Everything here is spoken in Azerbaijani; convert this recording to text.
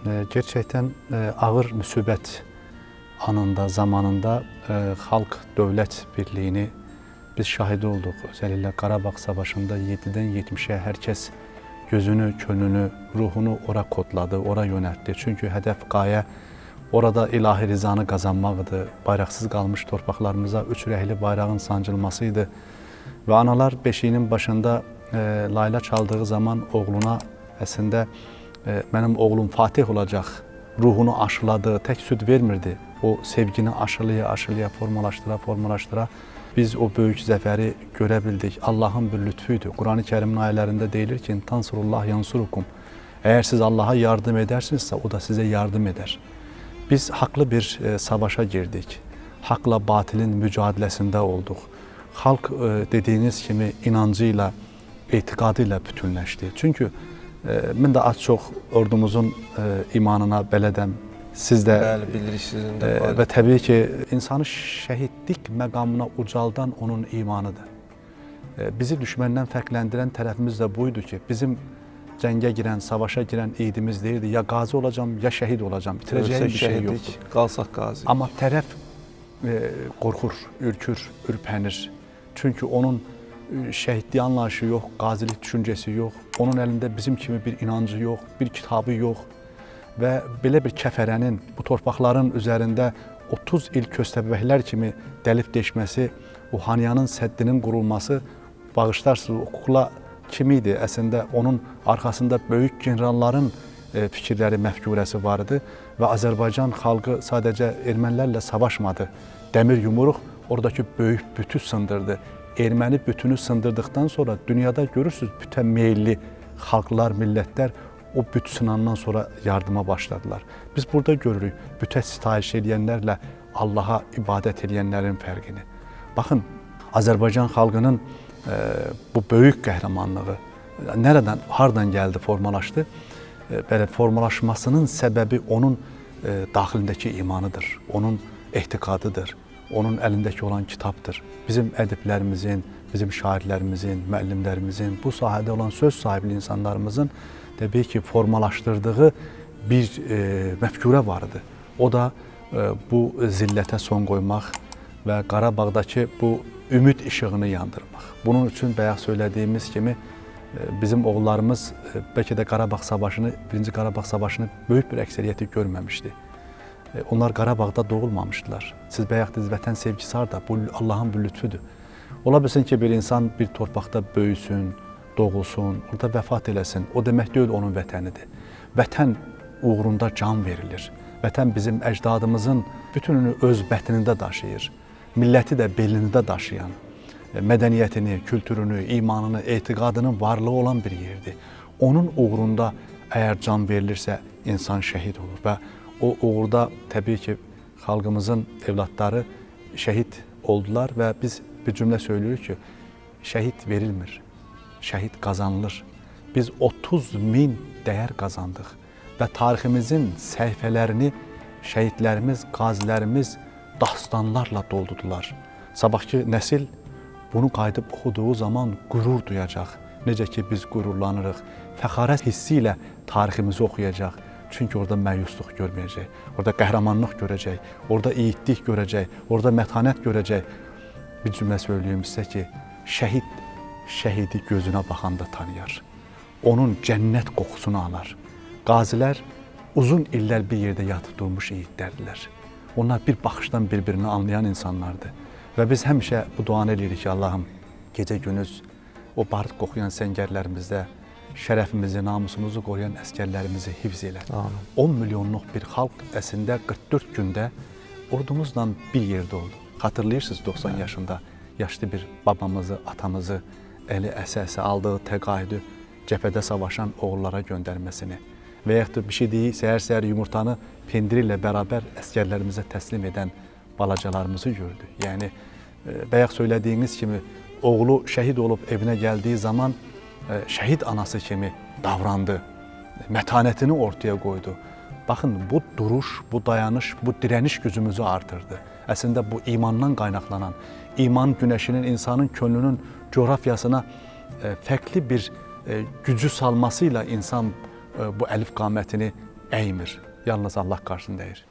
Gerçekten ağır müsibət anında, zamanında xalq dövlət birliyini biz şahidi olduq. Özellikle Qarabağ Savaşı'nda 7'den 70'e herkes gözünü, könlünü, ruhunu ora kodladı, ora yöneltti. Çünkü hedef, gaye orada ilahi rizanı kazanmaqdı. Bayraqsız qalmış torpaqlarımıza üç rəhli bayrağın sancılmasıydı. Ve analar beşiğinin başında layla çaldığı zaman oğluna əslində benim oğlum Fatih olacaq ruhunu aşıladı, tek süt vermirdi. O sevgini aşılaya, formalaştıra biz o büyük zəfəri görə bildik. Allah'ın bir lütfuydu. Kur'an-ı Kerim'in ayələrində deyilir ki, Tansurullah yansurukum. Eğer siz Allah'a yardım edersinizse o da size yardım eder. Biz haklı bir savaşa girdik. Hakla batilin mücadelesinde olduk. Halk dediğiniz kimi inancıyla, etiqadıyla bütünləşdi. Çünkü mən də az çox ordumuzun imanına belədəm. Siz də bilirsiniz və təbii ki, insanı şəhidlik məqamına ucaldan onun imanıdır. Bizi düşməndən fərqləndirən tərəfimiz də buydu ki, bizim cəngə girən, savaşa girən idimiz deyirdi, ya qazi olacağım, ya şəhid olacağım. Bitirəcəyim bir şey yoxdur. Qalsaq qazi. Amma tərəf qorxur, ürkür, ürpənir. Çünki onun şəhidliyi anlayışı yox, qazilik düşüncəsi yox, onun əlində bizim kimi bir inancı yox, bir kitabı yox və belə bir kəfərənin bu torpaqların üzərində 30 il köstəbəklər kimi dəlib deşməsi, o Haniyanın səddinin qurulması, bağışlarsınız, o kukla kim idi? Əslində onun arxasında böyük generalların fikirləri, məfkurəsi vardı və Azərbaycan xalqı sadəcə ermənilərlə savaşmadı. Dəmir yumruq oradakı böyük bütü sındırdı. Erməni bütünü sındırdıktan sonra dünyada görürsünüz bütə meyilli xalqlar, millətlər o büt sınandan sonra yardıma başladılar. Biz burada görürük bütə sitayiş edənlərlə Allah'a ibadət edənlərin fərqini. Baxın, Azərbaycan xalqının bu böyük qəhrəmanlığı nereden, hardan geldi, formalaştı? Belə formalaşmasının səbəbi onun daxilindəki imanıdır, onun ehtiqadıdır. Onun əlindəki olan kitabdır. Bizim ədiblərimizin, bizim şairlərimizin, müəllimlərimizin, bu sahədə olan söz sahibli insanlarımızın təbii ki, formalaşdırdığı bir məfkurə vardı. O da bu zillətə son qoymaq və Qarabağdakı bu ümid işığını yandırmaq. Bunun üçün bayaq söylədiyimiz kimi bizim oğullarımız bəlkə də Qarabağ Savaşını, birinci Qarabağ Savaşını böyük bir əksəriyyəti görməmişdi. Onlar Qarabağda doğulmamışdılar. Siz bayaq dediniz, vətən sevgisi harda? Bu Allah'ın bir lütfüdür. Ola bilsin ki, bir insan bir torpaqda böyüsün, doğulsun, orada vəfat eləsin. O demək deyil onun vətənidir. Vətən uğrunda can verilir. Vətən bizim əcdadımızın bütününü öz bətnində daşıyır. Milləti də belində daşıyan, mədəniyyətini, kültürünü, imanını, etiqadının varlığı olan bir yerdir. Onun uğrunda əgər can verilirsə, insan şəhid olur və o uğurda təbii ki, xalqımızın evlatları şəhid oldular və biz bir cümlə söylüyoruz ki, şəhid verilmir, şəhid qazanılır. Biz 30 min dəyər qazandıq və tariximizin səhifələrini şəhidlərimiz, qazilərimiz dastanlarla doldudular. Sabahki nəsil bunu qayıdıb oxuduğu zaman qürur duyacaq. Necə ki, biz qürurlanırıq, fəxarət hissi ilə tariximizi oxuyacaq. Çünkü orada məyusluq görməyəcək, orada qəhrəmanlıq görəcək, orada yiğitlik görəcək, orada mətanət görəcək. Bir cümlə söyləyeyim sizə ki, şəhid şəhidi gözünə baxanda tanıyar. Onun cənnət qoxusunu alar. Qazilər uzun illər bir yerdə yatıb durmuş yiğitlərdilər. Onlar bir baxışdan bir-birini anlayan insanlardı. Və biz həmişə bu duanı edirik ki, Allah'ım gecə gündüz o barıt qoxuyan səngərlərimizdə şərəfimizi, namusumuzu qoruyan əskərlərimizi hifz elə. 10 milyonluq bir xalq əslində 44 gündə ordumuzla bir yerdə oldu. Xatırlayırsınız 90 yaşında yaşlı bir babamızı, atamızı əli əsə-əsə aldığı təqaüdü cəbhədə savaşan oğullara göndərməsini və yaxud da bir şey deyil, səhər-səhər yumurtanı pendiri ilə bərabər əskərlərimizə təslim edən balacalarımızı gördü. Yəni, bayaq söylədiyiniz kimi oğlu şəhid olub evinə gəldiyi zaman şəhid anası kimi davrandı, mətanətini ortaya qoydu. Baxın, bu duruş, bu dayanış, bu direniş gücümüzü artırdı. Əslində bu imandan qaynaqlanan, iman günəşinin insanın könlünün coğrafyasına fərqli bir gücü salmasıyla insan bu əlif qamətini əymir. Yalnız Allah qarşısında əyir.